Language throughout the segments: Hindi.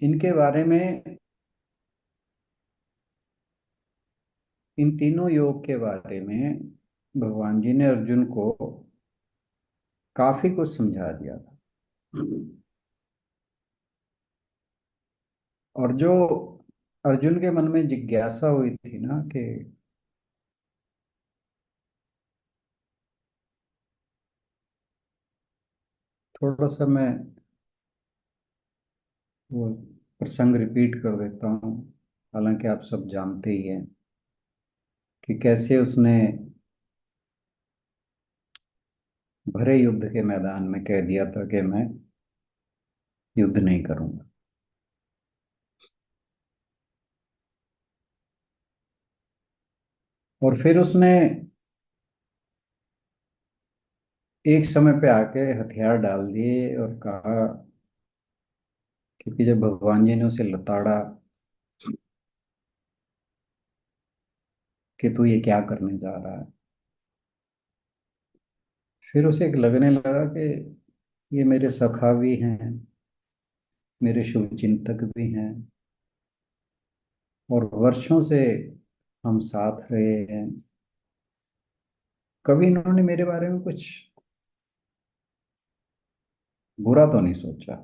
इनके बारे में, इन तीनों योग के बारे में भगवान जी ने अर्जुन को काफी कुछ समझा दिया था। और जो अर्जुन के मन में जिज्ञासा हुई थी ना कि थोड़ा सा मैं वो प्रसंग रिपीट कर देता हूँ, हालांकि आप सब जानते ही हैं कि कैसे उसने भरे युद्ध के मैदान में कह दिया था कि मैं युद्ध नहीं करूंगा। और फिर उसने एक समय पे आके हथियार डाल दिए और कहा, क्योंकि जब भगवान जी ने उसे लताड़ा कि तू ये क्या करने जा रहा है, फिर उसे एक लगने लगा कि ये मेरे सखा भी हैं, मेरे शुभ चिंतक भी हैं, और वर्षों से हम साथ रहे हैं, कभी इन्होंने मेरे बारे में कुछ बुरा तो नहीं सोचा।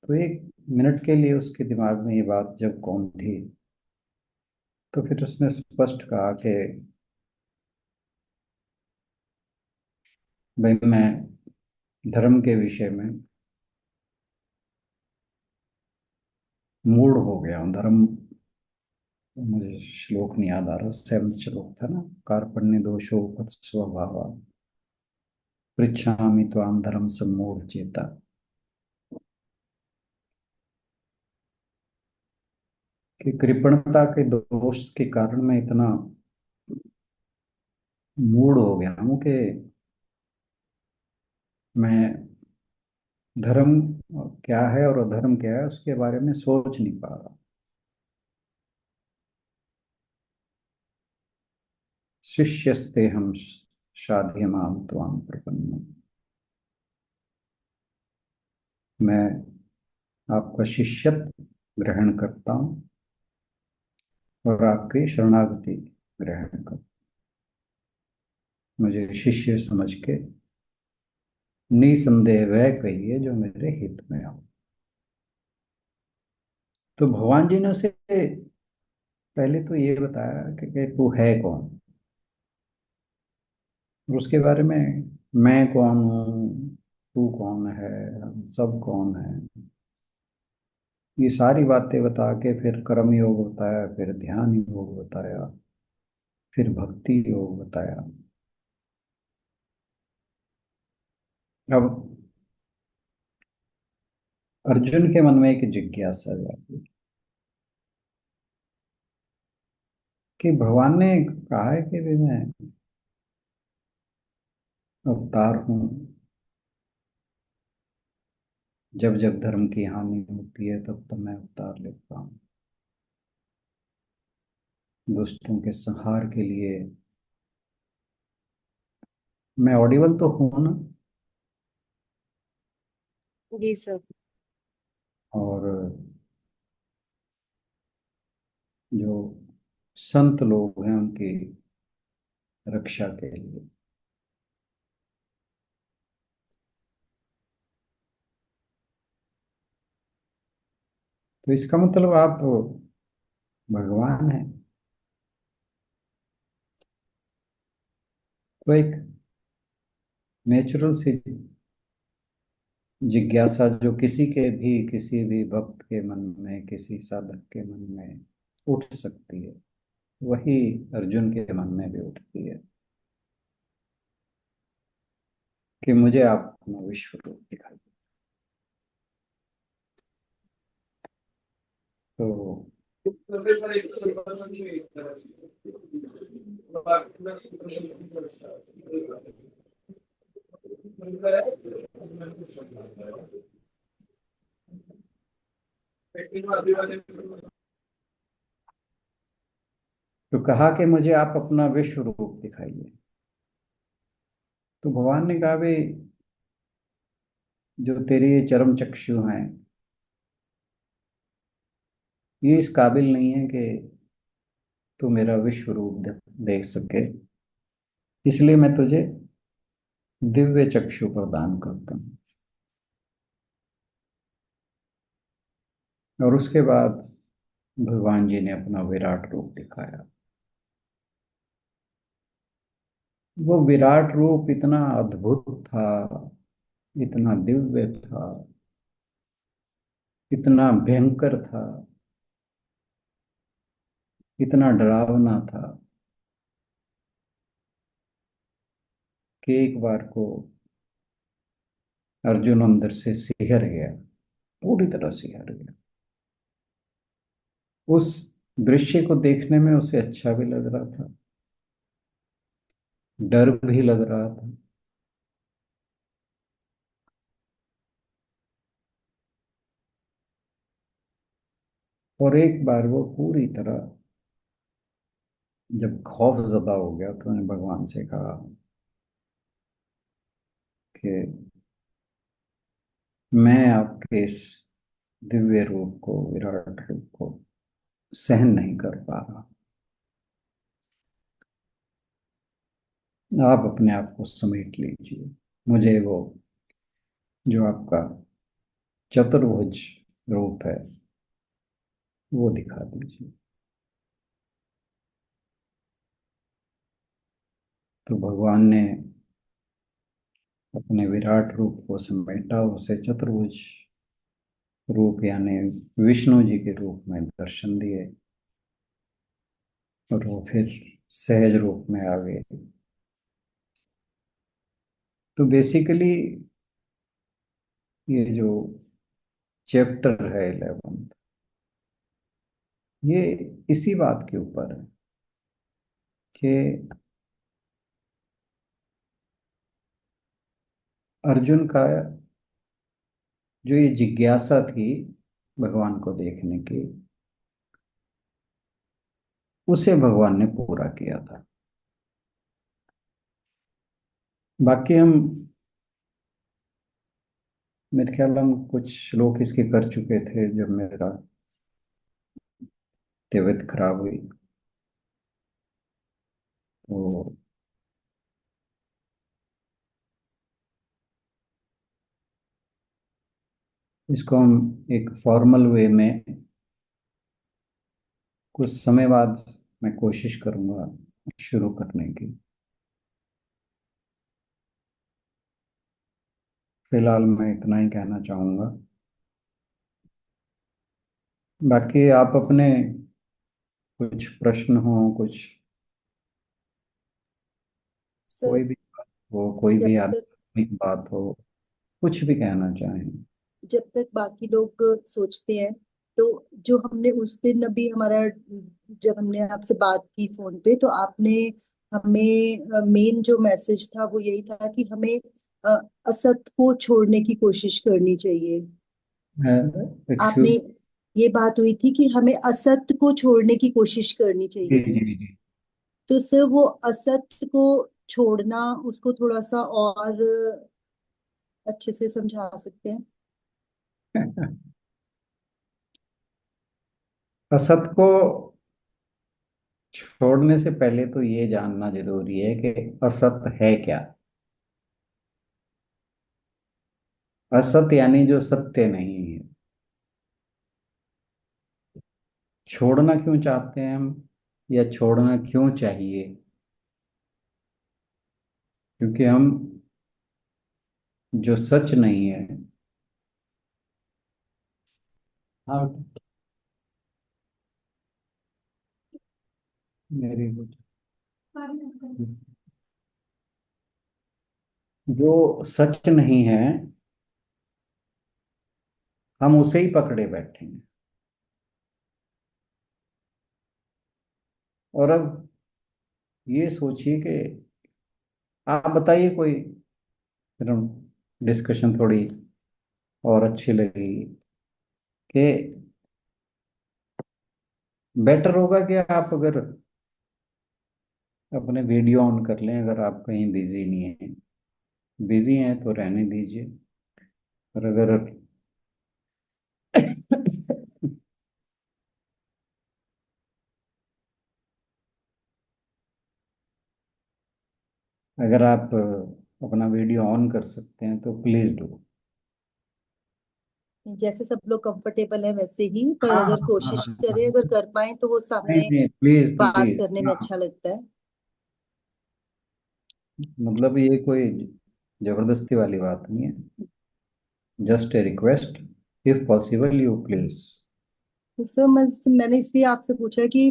तो एक मिनट के लिए उसके दिमाग में ये बात जब कौन थी, तो फिर उसने स्पष्ट कहा कि भाई मैं धर्म के विषय में मूड हो गया हूँ। धर्म, मुझे श्लोक नहीं याद आ रहा, सेवंथ श्लोक था ना, कार्पण्य दोषो स्वभाव पृच्छामि त्वां धर्म सम्मूढ़ चेता। कि कृपणता के दोष के कारण मैं इतना मूड हो गया हूँ कि मैं धर्म क्या है और अधर्म क्या है उसके बारे में सोच नहीं पा रहा। शिष्यस्ते हम साध्यमाम त्वाम प्रपन्नम। मैं आपका शिष्यत्व ग्रहण करता हूँ और आपकी शरणागति ग्रहण कर, मुझे शिष्य समझ के निसंदेह वह कहिए जो मेरे हित में हो। तो भगवान जी ने उसे पहले तो ये बताया कि तू है कौन, और उसके बारे में मैं कौन हूँ, तू कौन है, हम सब कौन है, ये सारी बातें बता के फिर कर्म योग बताया, फिर ध्यान योग बताया, फिर भक्ति योग बताया। अब अर्जुन के मन में एक जिज्ञासा जाती कि भगवान ने कहा है कि भी मैं अवतार हूँ, जब जब धर्म की हानि होती है तब तब मैं अवतार लेता हूँ, दुष्टों के संहार के लिए। मैं ऑडिबल तो हूँ ना? जी सर। और जो संत लोग हैं उनकी रक्षा के लिए। तो इसका मतलब आप भगवान हैं। तो एक नेचुरल सी जिज्ञासा जो किसी भी भक्त के मन में, किसी साधक के मन में उठ सकती है, वही अर्जुन के मन में भी उठती है कि मुझे आप अपना विश्व रूप दिखाइए। तो तो कहा कि मुझे आप अपना विश्व रूप दिखाइए। तो भगवान ने कहा, भाई जो तेरे ये चरम चक्षु हैं, ये इस काबिल नहीं है कि तू मेरा विश्व रूप देख सके, इसलिए मैं तुझे दिव्य चक्षु प्रदान करता हूँ। और उसके बाद भगवान जी ने अपना विराट रूप दिखाया। वो विराट रूप इतना अद्भुत था, इतना दिव्य था, इतना भयंकर था, इतना डरावना था कि एक बार को अर्जुन अंदर से सिहर गया, पूरी तरह सिहर गया। उस दृश्य को देखने में उसे अच्छा भी लग रहा था, डर भी लग रहा था। और एक बार वो पूरी तरह जब खौफ ज़दा हो गया तो उन्होंने भगवान से कहा कि मैं आपके इस दिव्य रूप को, विराट रूप को सहन नहीं कर पा रहा। आप अपने आप को समेट लीजिए, मुझे वो जो आपका चतुर्भुज रूप है वो दिखा दीजिए। तो भगवान ने अपने विराट रूप को समेटा, उसे चतुर्भुज रूप यानी विष्णु जी के रूप में दर्शन दिए, और वो फिर सहज रूप में आ गए। तो बेसिकली ये जो चैप्टर है 11, ये इसी बात के ऊपर है कि अर्जुन का जो ये जिज्ञासा थी भगवान को देखने की, उसे भगवान ने पूरा किया था। बाकी हम, मेरे ख्याल हम कुछ श्लोक इसके कर चुके थे जब मेरा तबीयत खराब हुई। तो इसको हम एक फॉर्मल वे में कुछ समय बाद मैं कोशिश करूंगा शुरू करने की। फिलहाल मैं इतना ही कहना चाहूंगा। बाकी आप अपने कुछ प्रश्न हो, कुछ सर, कोई भी बात हो, कोई जब भी तक आध्यात्मिक बात हो, कुछ भी कहना चाहें। जब तक बाकी लोग सोचते हैं, तो जो हमने उस दिन अभी हमारा, जब हमने आपसे बात की फोन पे, तो आपने हमें मेन जो मैसेज था वो यही था कि हमें अ, असत को छोड़ने की कोशिश करनी चाहिए। आपने, एक्सक्यूज। ये बात हुई थी कि हमें असत को छोड़ने की कोशिश करनी जी चाहिए। जी जी। तो सर, वो असत को छोड़ना, उसको थोड़ा सा और अच्छे से समझा सकते हैं? असत को छोड़ने से पहले तो ये जानना जरूरी है कि असत है क्या। असत यानी जो सत्य नहीं है। छोड़ना क्यों चाहते हैं हम, या छोड़ना क्यों चाहिए? क्योंकि हम जो सच नहीं है। हाँ, मेरी जो सच नहीं है, हम उसे ही पकड़े बैठे हैं। और अब ये सोचिए कि आप बताइए कोई, फिर हम डिस्कशन थोड़ी और अच्छी लगेगी, कि बेटर होगा कि आप अगर अपने वीडियो ऑन कर लें, अगर आप कहीं बिजी नहीं हैं। बिजी हैं तो रहने दीजिए। और अगर अगर आप अपना वीडियो ऑन कर सकते हैं तो प्लीज डू। जैसे सब लोग कंफर्टेबल है वैसे ही, पर हाँ अगर हाँ हाँ कोशिश हाँ करें, हाँ। अगर कर पाए तो वो नहीं सामने नहीं, प्लीज बात प्लीज। करने में हाँ, अच्छा लगता है। मतलब ये कोई जबरदस्ती वाली बात नहीं है, just a request, if possible you please. Sir मैंने इसलिए आपसे पूछा कि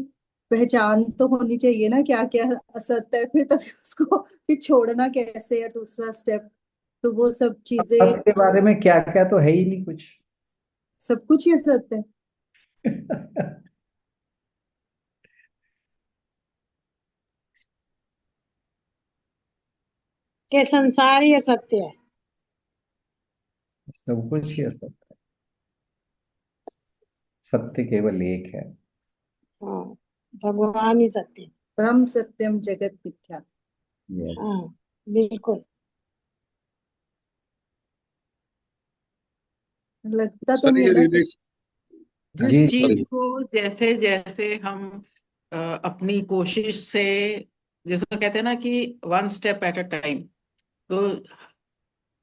पहचान तो होनी चाहिए ना क्या क्या असत्य है, फिर तभी उसको फिर छोड़ना कैसे है दूसरा स्टेप, तो वो सब अब चीजें। आपके बारे में क्या क्या तो है ही नहीं कुछ। सब कुछ ही असत्य है। के संसार ये सत्य है। सब कुछ ही असत्य। सत्य केवल एक है। हाँ, भगवान ही सत्य है। ब्रह्म सत्यम जगत मिथ्या। यस। हाँ, बिल्कुल। लगता तो सर नहीं है ये ना सर। जिस जी चीज सॉरी। को जैसे जैसे हम अपनी कोशिश से, जैसे कहते हैं ना कि one step at a time, तो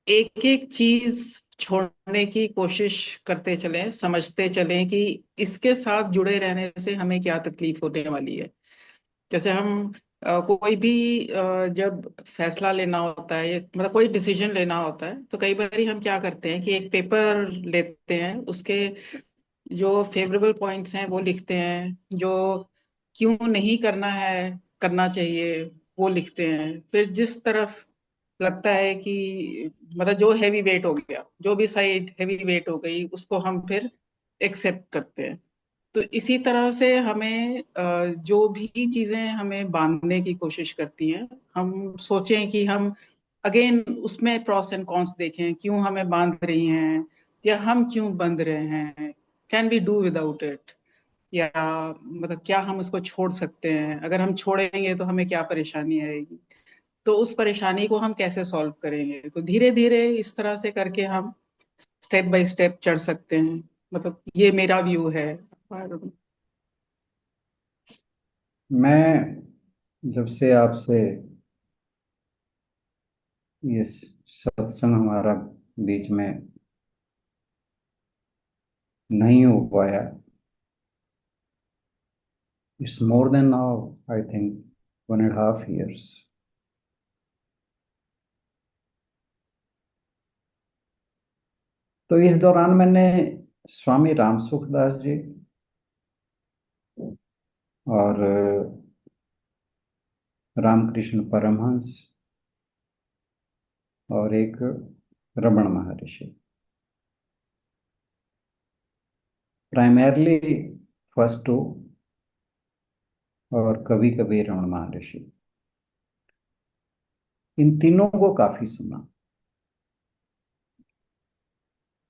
एक एक चीज छोड़ने की कोशिश करते चलें, समझते चलें कि इसके साथ जुड़े रहने से हमें क्या तकलीफ होने वाली है। जैसे हम कोई भी जब फैसला लेना होता है, मतलब कोई डिसीजन लेना होता है, तो कई बार हम क्या करते हैं कि एक पेपर लेते हैं, उसके जो फेवरेबल पॉइंट्स हैं वो लिखते हैं, जो क्यों नहीं करना है, करना चाहिए, वो लिखते हैं। फिर जिस तरफ लगता है कि मतलब जो हैवी वेट हो गया, जो भी साइड हैवी वेट हो गई, उसको हम फिर एक्सेप्ट करते हैं। तो इसी तरह से हमें जो भी चीजें हमें बांधने की कोशिश करती हैं, हम सोचें कि हम अगेन उसमें प्रॉस एंड कॉन्स देखें, क्यों हमें बांध रही हैं या हम क्यों बंध रहे हैं, can we do without it, या मतलब क्या हम उसको छोड़ सकते हैं, अगर हम छोड़ेंगे तो हमें क्या परेशानी आएगी, तो उस परेशानी को हम कैसे सॉल्व करेंगे। तो धीरे धीरे इस तरह से करके हम स्टेप बाय स्टेप चढ़ सकते हैं। मतलब ये मेरा व्यू है। और मैं जब से आपसे ये सत्संग हमारा बीच में नहीं हो पाया, it's more than now, I think 1.5 years। तो इस दौरान मैंने स्वामी राम सुखदास जी और रामकृष्ण परमहंस और एक रमण महर्षि, प्राइमरली फर्स्ट टू, और कभी कभी रमण महर्षि, इन तीनों को काफी सुना।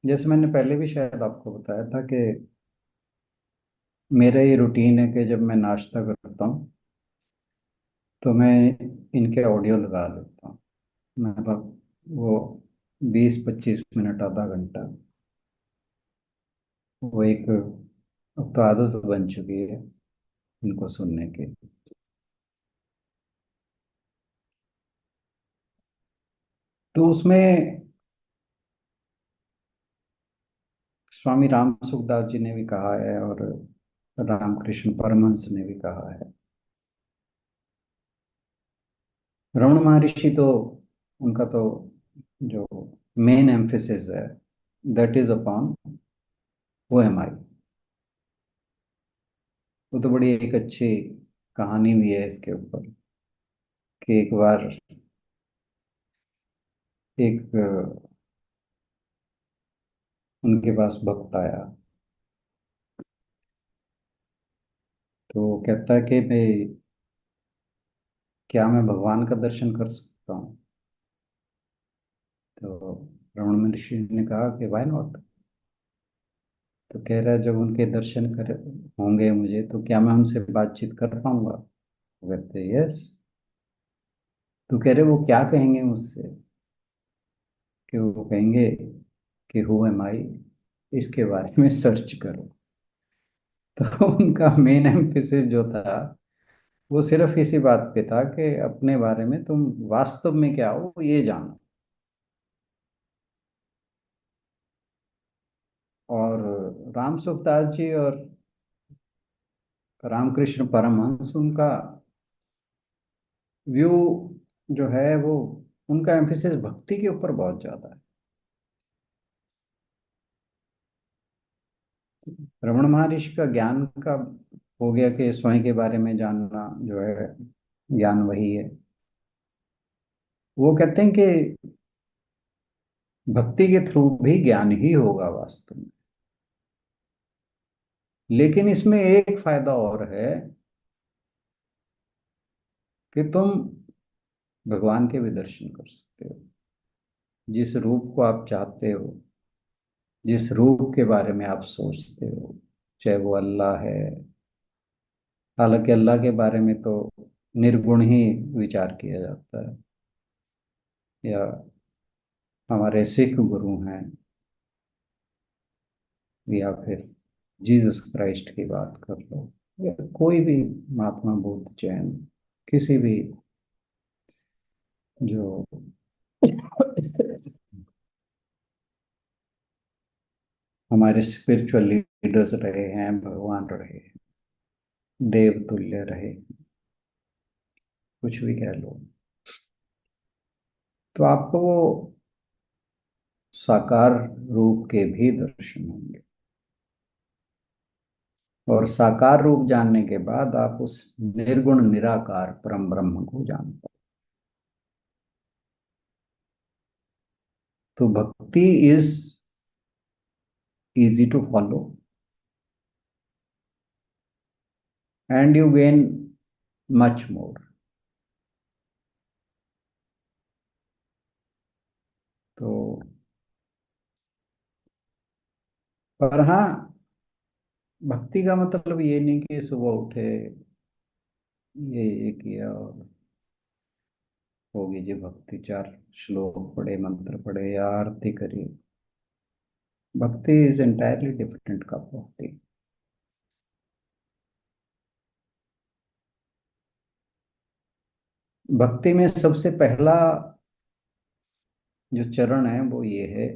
जैसे मैंने पहले भी शायद आपको बताया था कि मेरा ये रूटीन है कि जब मैं नाश्ता करता हूँ तो मैं इनके ऑडियो लगा लेता हूँ। मतलब वो 20-25 मिनट, आधा घंटा, वो एक अब तो आदत बन चुकी है इनको सुनने की। तो उसमें स्वामी राम सुखदास जी ने भी कहा है और रामकृष्ण परमहंस ने भी कहा है। रमण महर्षि तो, उनका तो जो मेन एम्फेसिस है, दैट इज अपॉन वो है माई। वो तो बड़ी एक अच्छी कहानी भी है इसके ऊपर कि एक बार एक उनके पास भक्त आया, तो वो कहता है कि भाई क्या मैं भगवान का दर्शन कर सकता हूँ? तो रमण महर्षि ने कहा कि वाई नॉट। तो कह रहा है जब उनके दर्शन कर होंगे मुझे तो क्या मैं उनसे बातचीत कर पाऊंगा? वो कहते यस। तो कह रहे वो क्या कहेंगे मुझसे? कि वो कहेंगे कि हु एम आई, इसके बारे में सर्च करो। तो उनका मेन एम्फेसिस जो था वो सिर्फ इसी बात पे था कि अपने बारे में तुम वास्तव में क्या हो ये जानो। और राम सुखदास जी और रामकृष्ण परमहंस, उनका व्यू जो है वो, उनका एम्फेसिस भक्ति के ऊपर बहुत ज्यादा है। रमण महर्षि का ज्ञान का हो गया कि स्वयं के बारे में जानना जो है ज्ञान वही है। वो कहते हैं कि भक्ति के थ्रू भी ज्ञान ही होगा वास्तव में। लेकिन इसमें एक फायदा और है कि तुम भगवान के भी दर्शन कर सकते हो, जिस रूप को आप चाहते हो, जिस रूप के बारे में आप सोचते हो, चाहे वो अल्लाह है। हालांकि अल्लाह के बारे में तो निर्गुण ही विचार किया जाता है, या हमारे सिख गुरु हैं, या फिर जीसस क्राइस्ट की बात कर लो, या कोई भी महात्मा बुद्ध, जैन, किसी भी जो हमारे स्पिरिचुअल लीडर्स रहे हैं, भगवान रहे हैं, देव तुल्य रहे, कुछ भी कह लो, तो आपको वो साकार रूप के भी दर्शन होंगे। और साकार रूप जानने के बाद आप उस निर्गुण निराकार परम ब्रह्म को जान पाओ। तो भक्ति is easy to follow and you gain much more. तो पर हाँ, भक्ति का मतलब ये नहीं कि सुबह उठे, ये किया और होगी जी भक्ति, चार श्लोक पढ़े, मंत्र पढ़े या आरती करी। भक्ति is entirely different cup of T. भक्ति में सबसे पहला जो चरण है वो ये है,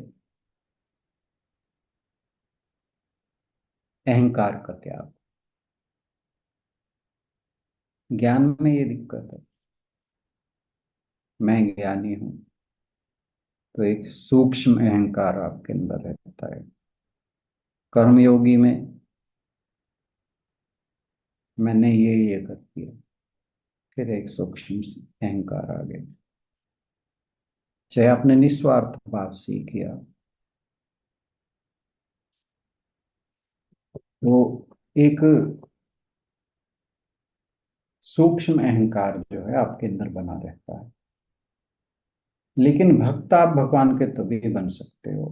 अहंकार का त्याग। ज्ञान में ये दिक्कत है, मैं ज्ञानी हूं, तो एक सूक्ष्म अहंकार आपके अंदर रहता है। कर्मयोगी में मैंने ये कर दिया, फिर एक सूक्ष्म अहंकार आ गया। चाहे आपने निस्वार्थ भाव से किया, वो एक सूक्ष्म अहंकार जो है आपके अंदर बना रहता है। लेकिन भक्त आप भगवान के तभी बन सकते हो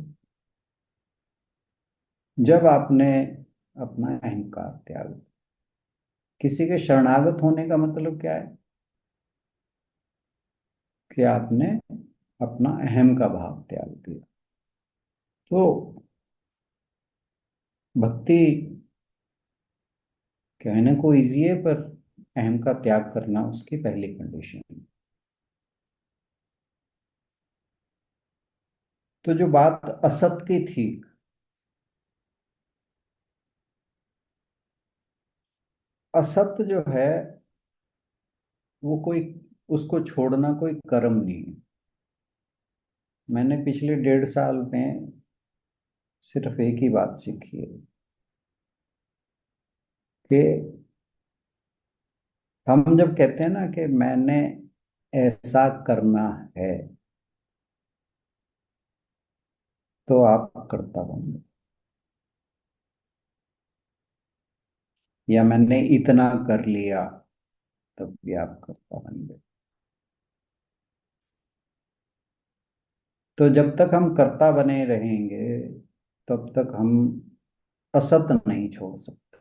जब आपने अपना अहंकार त्याग। किसी के शरणागत होने का मतलब क्या है? कि आपने अपना अहम का भाव त्याग दिया। तो भक्ति कहने को इजी है, पर अहम का त्याग करना उसकी पहली कंडीशन है। तो जो बात असत की थी, असत जो है वो कोई, उसको छोड़ना कोई कर्म नहीं है। मैंने पिछले 1.5 साल में सिर्फ एक ही बात सीखी है कि हम जब कहते हैं ना कि मैंने ऐसा करना है, तो आप कर्ता बन गए। या मैंने इतना कर लिया, तब भी आप कर्ता बन गए। तो जब तक हम कर्ता बने रहेंगे तब तक हम असत नहीं छोड़ सकते।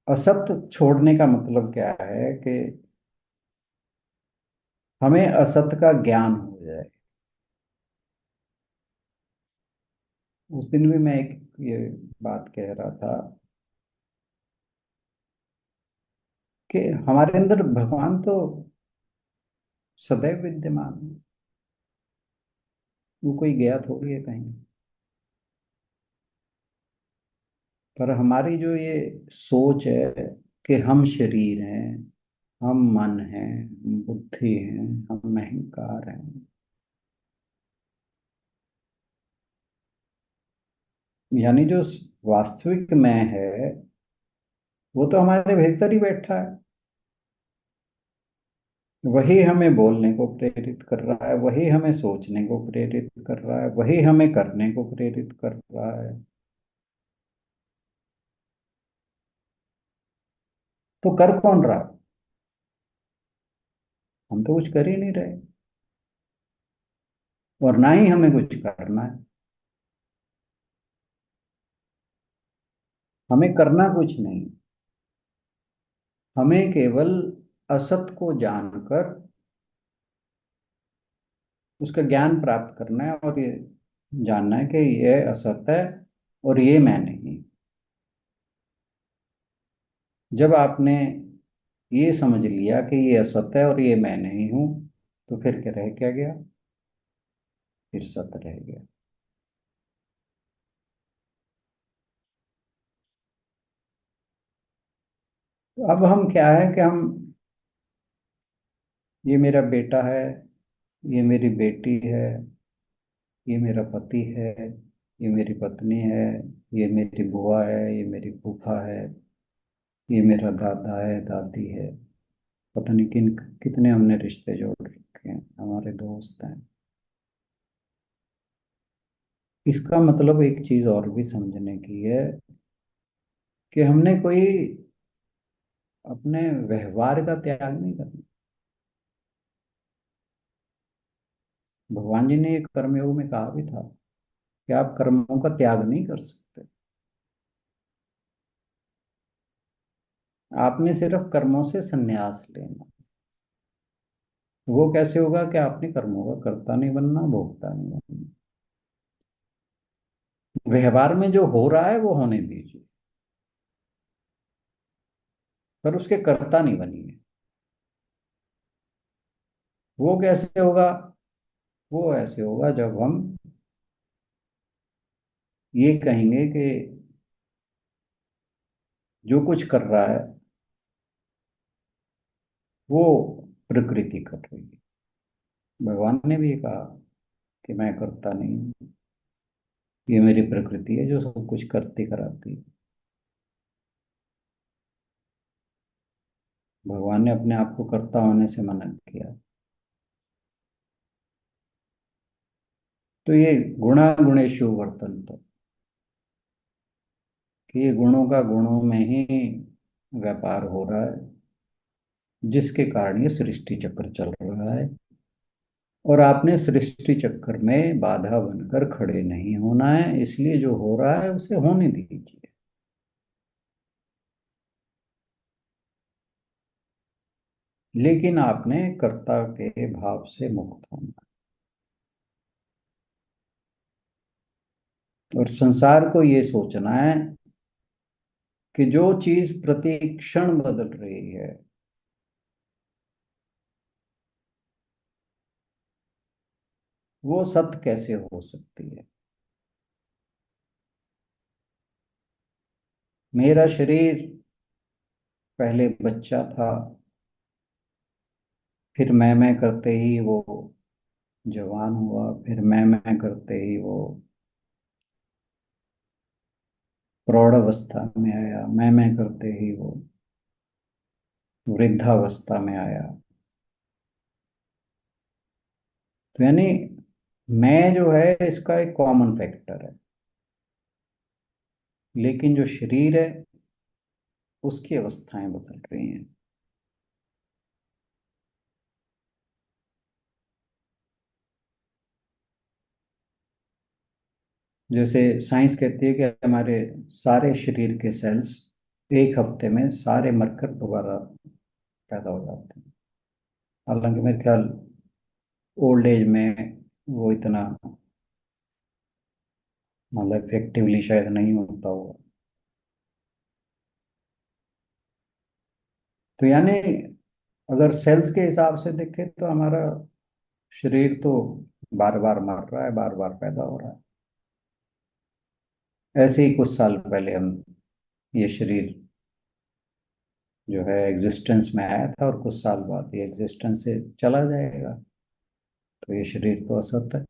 असत छोड़ने का मतलब क्या है? कि हमें असत का ज्ञान हो जाए। उस दिन भी मैं एक ये बात कह रहा था कि हमारे अंदर भगवान तो सदैव विद्यमान है। वो कोई गया थोड़ी है कहीं। पर हमारी जो ये सोच है कि हम शरीर हैं, हम मन हैं, हम बुद्धि हैं, हम अहंकार हैं, यानी जो वास्तविक मैं है वो तो हमारे भीतर ही बैठा है। वही हमें बोलने को प्रेरित कर रहा है, वही हमें सोचने को प्रेरित कर रहा है, वही हमें करने को प्रेरित कर रहा है। तो कर कौन रहा है? हम तो कुछ कर ही नहीं रहे, और ना ही हमें कुछ करना है। हमें करना कुछ नहीं, हमें केवल असत को जानकर उसका ज्ञान प्राप्त करना है, और ये जानना है कि ये असत है और ये मैं नहीं। जब आपने ये समझ लिया कि ये असत है और ये मैं नहीं हूं, तो फिर क्या रह क्या गया? फिर सत रह गया। तो अब हम क्या है कि हम, ये मेरा बेटा है, ये मेरी बेटी है, ये मेरा पति है, ये मेरी पत्नी है, ये मेरी बुआ है, ये मेरी फूफा है, ये मेरा दादा है, दादी है। पता नहीं किन कितने हमने रिश्ते जोड़ रखे हैं, हमारे दोस्त हैं। इसका मतलब एक चीज और भी समझने की है कि हमने कोई अपने व्यवहार का त्याग नहीं करना। भगवान जी ने एक कर्मयोग में कहा भी था कि आप कर्मों का त्याग नहीं कर सकते। आपने सिर्फ कर्मों से संन्यास लेना। वो कैसे होगा कि आपने कर्मों का कर्ता नहीं बनना, भोगता नहीं बनना। व्यवहार में जो हो रहा है वो होने दीजिए, पर उसके कर्ता नहीं बनिए। वो कैसे होगा? वो ऐसे होगा जब हम ये कहेंगे कि जो कुछ कर रहा है वो प्रकृति कर रही है। भगवान ने भी कहा कि मैं करता नहीं हूँ, ये मेरी प्रकृति है जो सब कुछ करती कराती है। भगवान ने अपने आप को कर्ता होने से मना किया। तो ये गुणा गुणेशु वर्तन्ते, कि ये गुणों का गुणों में ही व्यापार हो रहा है, जिसके कारण ये सृष्टि चक्र चल रहा है। और आपने सृष्टि चक्र में बाधा बनकर खड़े नहीं होना है, इसलिए जो हो रहा है उसे होने दीजिए। लेकिन आपने कर्ता के भाव से मुक्त होना है। और संसार को ये सोचना है कि जो चीज प्रति क्षण बदल रही है, वो सत्य कैसे हो सकती है? मेरा शरीर पहले बच्चा था, फिर मैं करते ही वो जवान हुआ, फिर मैं करते ही वो प्रौढ़ अवस्था में आया, मैं करते ही वो वृद्धावस्था में आया। तो यानी मैं जो है इसका एक कॉमन फैक्टर है, लेकिन जो शरीर है उसकी अवस्थाएं बदल रही हैं। जैसे साइंस कहती है कि हमारे सारे शरीर के सेल्स एक हफ्ते में सारे मरकर दोबारा पैदा हो जाते हैं। हालांकि मेरे ख्याल ओल्ड एज में वो इतना मतलब इफेक्टिवली शायद नहीं होता होगा। तो यानी अगर सेल्स के हिसाब से देखें तो हमारा शरीर तो बार बार मर रहा है, बार बार पैदा हो रहा है। ऐसे ही कुछ साल पहले हम ये शरीर जो है एग्जिस्टेंस में आया था, और कुछ साल बाद ये एग्जिस्टेंस से चला जाएगा। तो ये शरीर तो असत है।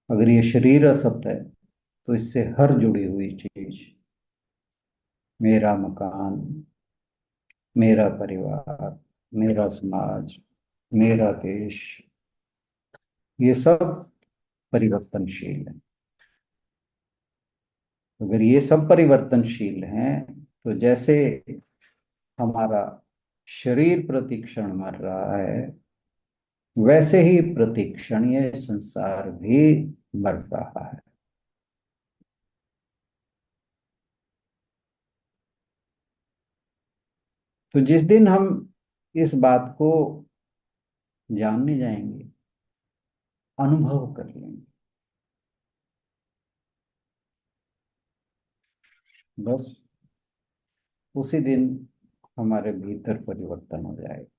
अगर ये शरीर असत है तो इससे हर जुड़ी हुई चीज, मेरा मकान, मेरा परिवार, मेरा समाज, मेरा देश, ये सब परिवर्तनशील है। अगर ये सब परिवर्तनशील हैं तो जैसे हमारा शरीर प्रतिक्षण मर रहा है, वैसे ही प्रतिक्षण ये संसार भी मर रहा है। तो जिस दिन हम इस बात को जानने जाएंगे, अनुभव कर लेंगे, बस उसी दिन हमारे भीतर परिवर्तन हो जाएगा।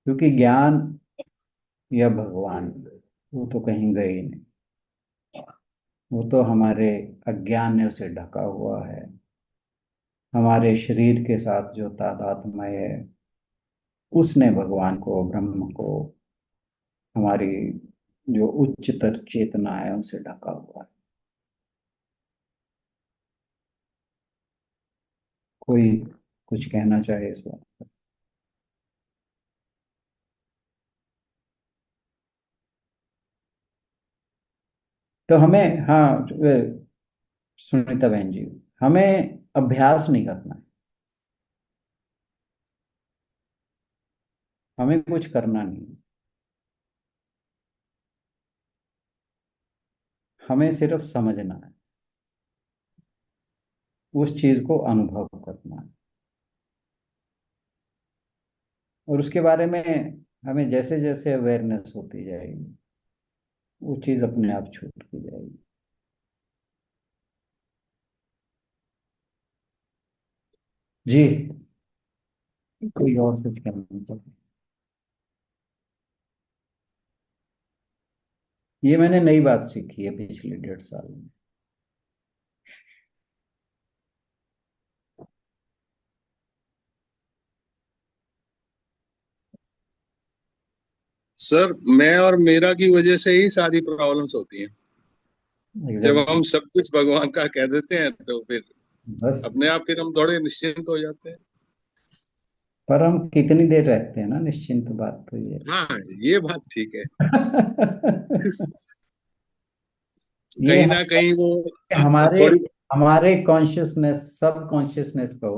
क्योंकि ज्ञान या भगवान वो तो कहीं गए ही नहीं। वो तो हमारे अज्ञान से ढका हुआ है। हमारे शरीर के साथ जो तादात्म्य है, उसने भगवान को, ब्रह्म को, हमारी जो उच्चतर चेतना है उनसे ढका हुआ है। कोई कुछ कहना चाहे इस बात पर? तो हमें, हाँ, सुनीता बहन जी, हमें अभ्यास नहीं करना है। हमें कुछ करना नहीं है। हमें सिर्फ समझना है, उस चीज को अनुभव करना है, और उसके बारे में हमें जैसे जैसे अवेयरनेस होती जाएगी, वो चीज अपने आप छूटती जाएगी। जी, कोई और कुछ कहना चाहते? ये मैंने नई बात सीखी है पिछले 1.5 साल में। सर, मैं और मेरा की वजह से ही सारी प्रॉब्लम्स होती हैं। जब एग्जैक्टली। हम सब कुछ भगवान का कह देते हैं तो फिर बस, अपने आप फिर हम थोड़े निश्चिंत हो जाते हैं। पर हम कितनी देर रहते हैं ना निश्चिंत, बात तो ये हाँ, ये बात ठीक है। है। ये कहीं ना कहीं वो हमारे थोड़ी। हमारे कॉन्शियसनेस, सब कॉन्शियसनेस को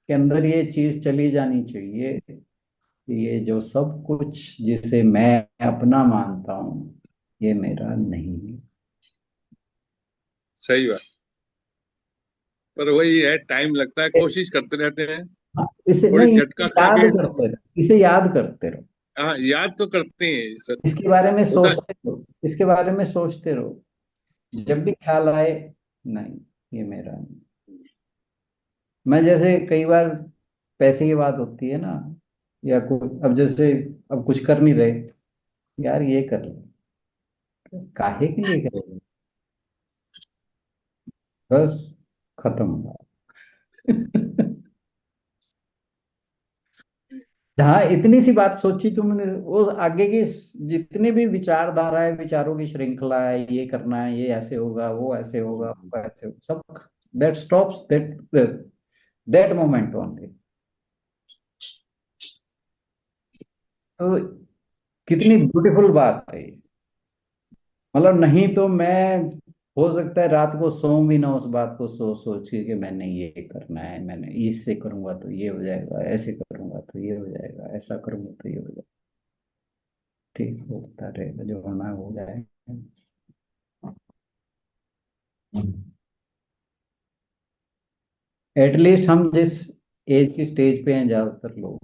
के अंदर ये चीज चली जानी चाहिए कि ये जो सब कुछ जिसे मैं अपना मानता हूँ, ये मेरा नहीं है। सही बात। पर वही है, टाइम लगता है, कोशिश करते रहते हैं। हाँ, इसे थोड़ी नहीं, इसे झटका खा याद के करते रहो, इसे याद करते रहो, हाँ, याद तो करते हैं सर। इसके बारे में होता। सोचते रहो, इसके बारे में सोचते रहो। जब भी ख्याल आए, नहीं, ये मेरा नहीं। मैं जैसे कई बार पैसे की बात होती है ना, या कुछ, अब जैसे अब कुछ कर नहीं रहे, यार ये कर ले, काहे के लिए करेंगे, बस खत्म हुआ। हाँ, इतनी सी बात सोची तुमने, वो आगे की जितने भी विचारधारा है, विचारों की श्रृंखला है, ये करना है, ये ऐसे होगा, वो ऐसे होगा, वो ऐसे होगा, सब that stops that moment only. तो कितनी ब्यूटीफुल बात है ये। मतलब नहीं तो मैं, हो सकता है रात को सोऊं भी ना उस बात को सोच सोच के कि मैंने ये करना है, मैंने इससे करूंगा तो ये हो जाएगा, ऐसे करूंगा तो ये हो जाएगा, ऐसा करूंगा तो ये हो जाएगा। ठीक होता रहेगा, जो होना है हो जाएगा। एटलीस्ट हम जिस एज की स्टेज पे हैं, ज्यादातर लोग,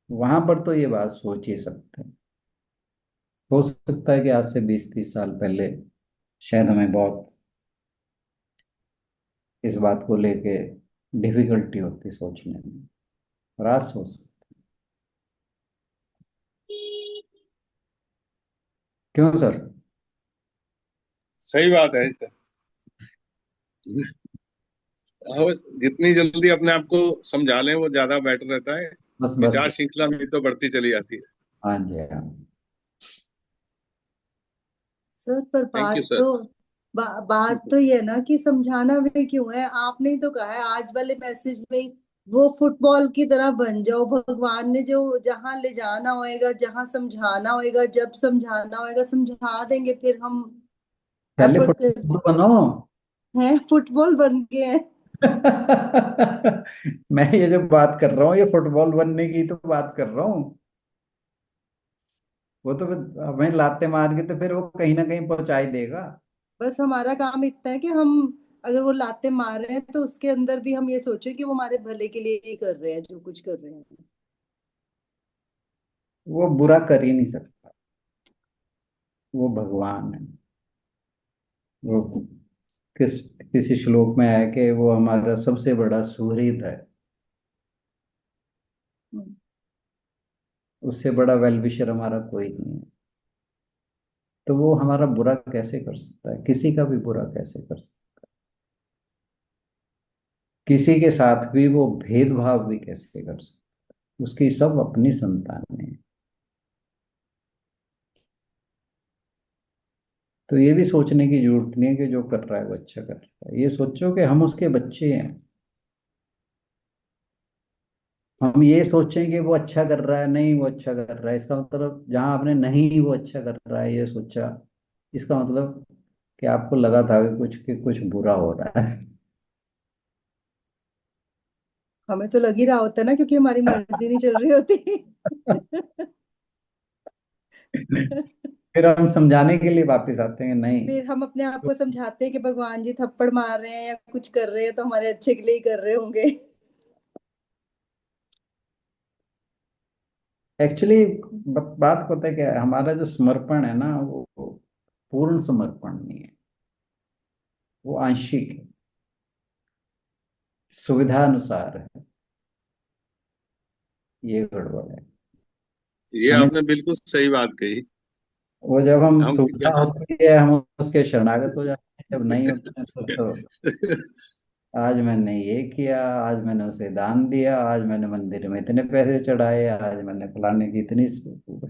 वहां पर तो ये बात सोच ही सकते हैं। हो सकता है कि आज से 20-30 साल पहले शायद हमें बहुत इस बात को लेके डिफिकल्टी होती सोचने में, और आज सोच सकते। क्यों सर? सही बात है सर। और जितनी जल्दी अपने आप को समझा लें वो ज्यादा बेटर रहता है। बस बस। विचार श्रृंखला में तो बढ़ती चली जाती है। हाँ जी, हाँ। सर पर थैंक यू बात सर। तो बात तो ये है ना कि समझाना भी क्यों है, आपने ही तो कहा है आज वाले मैसेज में ही, वो फुटबॉल की तरह बन जाओ। भगवान ने जो जहां ले जाना होएगा, जहां समझाना होएगा, जब समझाना होएगा समझा देंगे, फिर हम पहले एफर्ट फुटबॉल बनो। हैं, फुटबॉल बन गए हैं। मैं ये जो बात कर रहा हूँ ये फुटबॉल बनने की तो बात कर रहा हूँ। वो तो फिर हमें लाते मार के तो फिर वो कहीं ना कहीं पहुंचा ही देगा। बस हमारा काम इतना है कि हम अगर वो लाते मार रहे हैं तो उसके अंदर भी हम ये सोचें कि वो हमारे भले के लिए ही कर रहे हैं जो कुछ कर रहे हैं। वो बुरा कर ही नहीं सकता। वो भगवान है। वो किस किसी श्लोक में है कि वो हमारा सबसे बड़ा सुहृद है। हम्म। उससे बड़ा वेल विशर हमारा कोई नहीं है। तो वो हमारा बुरा कैसे कर सकता है? किसी का भी बुरा कैसे कर सकता है? किसी के साथ भी वो भेदभाव भी कैसे कर सकता है? उसकी सब अपनी संतान है। तो ये भी सोचने की जरूरत नहीं है कि जो कर रहा है वो अच्छा कर रहा है। ये सोचो कि हम उसके बच्चे हैं। हम ये सोचें कि वो अच्छा कर रहा है, नहीं वो अच्छा कर रहा है, इसका मतलब जहां आपने नहीं वो अच्छा कर रहा है ये सोचा, इसका मतलब कि आपको लगा था कि कुछ बुरा हो रहा है। हमें तो लग ही रहा होता है ना, क्योंकि हमारी मर्जी नहीं चल रही होती। फिर हम समझाने के लिए वापस आते हैं, नहीं। फिर हम अपने आप को समझाते हैं कि भगवान जी थप्पड़ मार रहे हैं या कुछ कर रहे हैं तो हमारे अच्छे के लिए ही कर रहे होंगे। एक्चुअली बात होता है कि हमारा जो समर्पण है ना वो पूर्ण समर्पण नहीं है। वो आंशिक है, सुविधा अनुसार है। ये गड़बड़ है। ये हमें आपने बिल्कुल सही बात कही। वो जब हम हम सुविधा होती है हम उसके शरणागत हो जाते हैं, जब नहीं होते हैं तो आज मैंने ये किया, आज मैंने उसे दान दिया, आज मैंने मंदिर में इतने पैसे चढ़ाए, आज मैंने फलाने की इतनी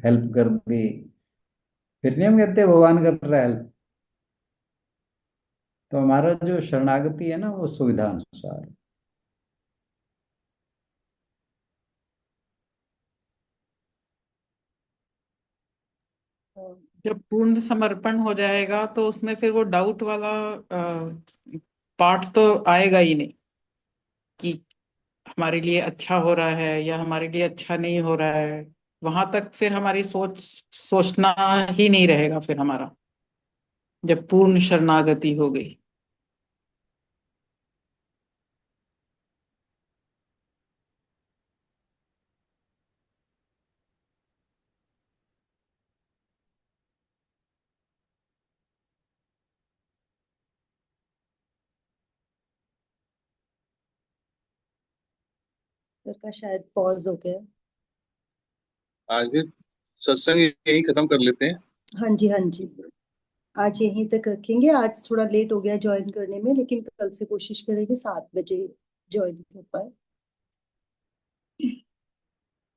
हेल्प कर दी। फिर नहीं हम कहते भगवान कर रहा है हेल्प। तो हमारा जो शरणागति है ना वो सुविधा अनुसार है। जब पूर्ण समर्पण हो जाएगा तो उसमें फिर वो डाउट वाला पार्ट तो आएगा ही नहीं कि हमारे लिए अच्छा हो रहा है या हमारे लिए अच्छा नहीं हो रहा है। वहां तक फिर हमारी सोचना ही नहीं रहेगा फिर हमारा, जब पूर्ण शरणागति हो गई। सर का शायद पॉज हो गया। आज भी सत्संग यही खत्म कर लेते हैं। हाँ जी, हाँ जी। आज यहीं तक रखेंगे। आज थोड़ा लेट हो गया ज्वाइन करने में, लेकिन कल से कोशिश करेंगे 7 बजे ज्वाइन कर पाए।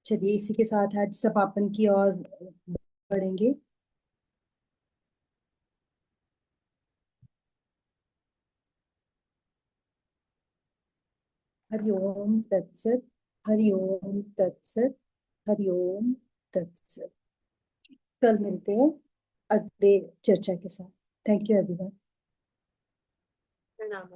चलिए, इसी के साथ आज समापन की ओर बढ़ेंगे। हरि ओम तत्सत। हरि ओम तत्सत। हरि ओम तत्सत। कल मिलते हैं अगले चर्चा के साथ। Thank you everyone. प्रणाम।